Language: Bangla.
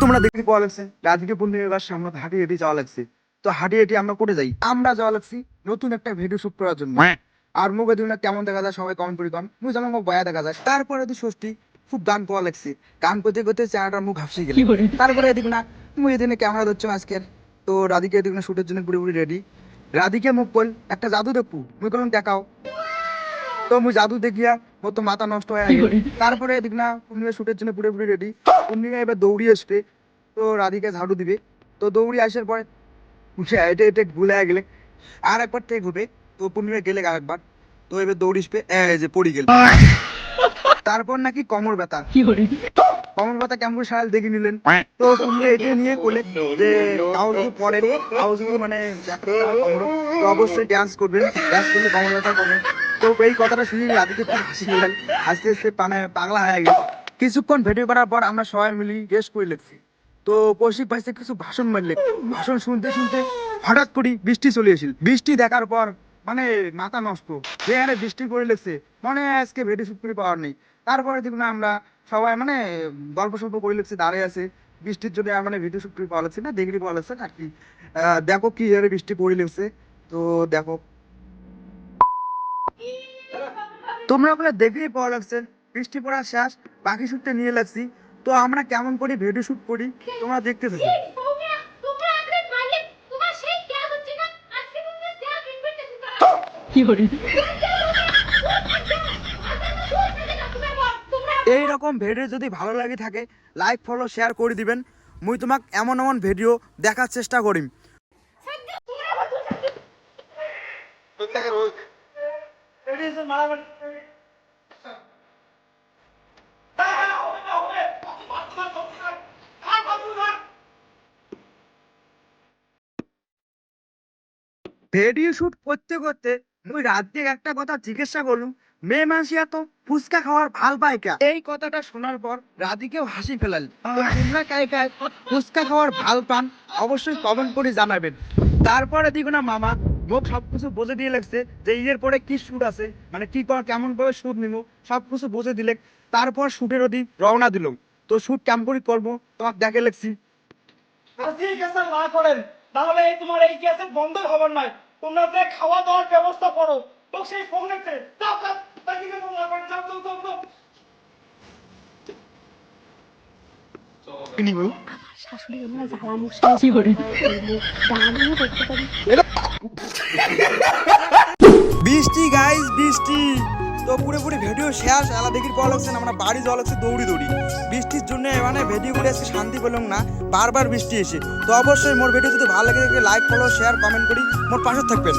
তোমরা দেখতে পাওয়া লাগছে রাধিকে পূর্ণিমার সামনে হাঁটি হেঁটে যাওয়া লাগছে। তো হাঁটি হেঁটে আমরা করে যাই, আমরা যাওয়া লাগছি নতুন একটা ভিডিও শুট করার জন্য। আর মুখে দিন কেমন দেখা যায় সবাই কমেন্ট করি, মুখ যেমন বয়া দেখা যায়। তারপরে তো ষষ্ঠী খুব গান পাওয়া লাগছে, গান করতে করতে চেহারাটার মুখ হাসি গেলে। তারপরে এদিক না মুই এদিনে ক্যামেরা ধরছো আজকের। তো রাধিকে এদিক না শুটের জন্য পুরোপুরি রেডি। রাধিকে মুখ বল একটা জাদু দেখবো, মুই করলাম দেখাও। তো মুই জাদু দেখিয়া মোর তো মাথা নষ্ট হয়ে গেল। তারপরে এদিক না পূর্ণিমা শুটের জন্য পুরোপুরি রেডি। পূর্ণিমা এবার দৌড়ি আসবে, তো রাধিকে ঝাড়ু দিবে। তো দৌড়ি আসার পরে এটা এটা ভুলে গেলে আর একবার টেক হবে। তো পূর্ণিমা গেলে আরেকবার। তো এবার দৌড়িসবে, এই যে পড়ি গেল। তারপর নাকি কোমর ব্যথা, কোমর ব্যথা কেমন করে সারাল দেখে নিলেন। তো পূর্ণিমা এটা নিয়ে বলে যে কাউজ পরে কাউজ মানে কোমর, তো অবশ্যই ডান্স করবেন, ডান্স করলে কোমর ব্যথা কমে। তো এই কথাটা শুনে রাধিকে খুব হাসি গেলেন, আস্তে আস্তে পাগলা হয়ে গেল। কিছুক্ষণ ভিডিও করার পর আমরা সবাই মিলে গেস্ট করে লেগছি। তো কৌশিক ভাই কিছু ভাষণ মারলে, ভাষণ শুনতে শুনতে হঠাৎ করে বৃষ্টি চলে এসেছিল। বৃষ্টি দেখার পর মানে মাথা নষ্ট, যে আরে বৃষ্টি করে লেগছে মানে আজকে ভিডিও শুট করে পাওয়ার নেই। তারপরে দেখুন আমরা সবাই মানে গল্প সল্প করে লেগছি, দাঁড়িয়ে আছে বৃষ্টির জন্য মানে ভিডিও শুট করে পাওয়া লাগছে না, দেখলি পাওয়া লাগছে আর কি। দেখো কি হারে বৃষ্টি পড়ে লেগছে। তো দেখো তোমরা ওগুলো দেখেই পাওয়া লাগছে বৃষ্টি পড়া শেষ, বাকি শুটটা নিয়ে লাগছি। তো আমরা কেমন করে ভিডিও শুট করি তোমরা দেখতে থাকো। এইরকম ভিডিও যদি ভালো লাগে থাকে লাইক ফলো শেয়ার করে দিবেন। মুই তোমাক এমন এমন ভিডিও দেখার চেষ্টা করিম। ভিডিও শুট করতে করতে মুই রাতে একটা কথা জিজ্ঞাসা করলুম, মেয়ে মানসিয়া তো ফুচকা খাওয়ার ভাল পায় কা। এই কথাটা শোনার পর রাধিকেও হাসি ফেলাল। তো তোমরা কায় কায় ফুচকা খাওয়ার ভাল পান অবশ্যই কমেন্ট করে জানাবেন। তারপরে দেখো না মামা মোক সবকিছু বুঝে দিয়ে লাগছে যে এর পরে কি শুট আছে, মানে কি কেমন করে শুট নিব সবকিছু বুঝে দিলে। তারপর শুটের ওদিক রওনা দিলাম। তো শুট কেমন করে করবো তোমাকে দেখে লাগছি। না করেন তাহলে তোমার এই গ্যাসের বন্ধ খবর নয়। তোমরা যে খাওয়া দাওয়ার ব্যবস্থা করো তো সেই ফোনেতে শাশুড়ি আমরা জ্বালা মশাই করে ডালিও করতে পারি। বৃষ্টি গাইস বৃষ্টি। তো পুরোপুরি ভিডিও শেষ, এলা দেখির পর লাগছে আমরা বাড়ি যাওয়া লাগছে দৌড়ি দৌড়ি। বৃষ্টির জন্য মানে ভিডিও করে আজকে শান্তি পেলাম না, বারবার বৃষ্টি এসে। তো অবশ্যই মোর ভিডিও যদি ভালো লাগে লাইক ফলো শেয়ার কমেন্ট করি মোর পাশে থাকবেন।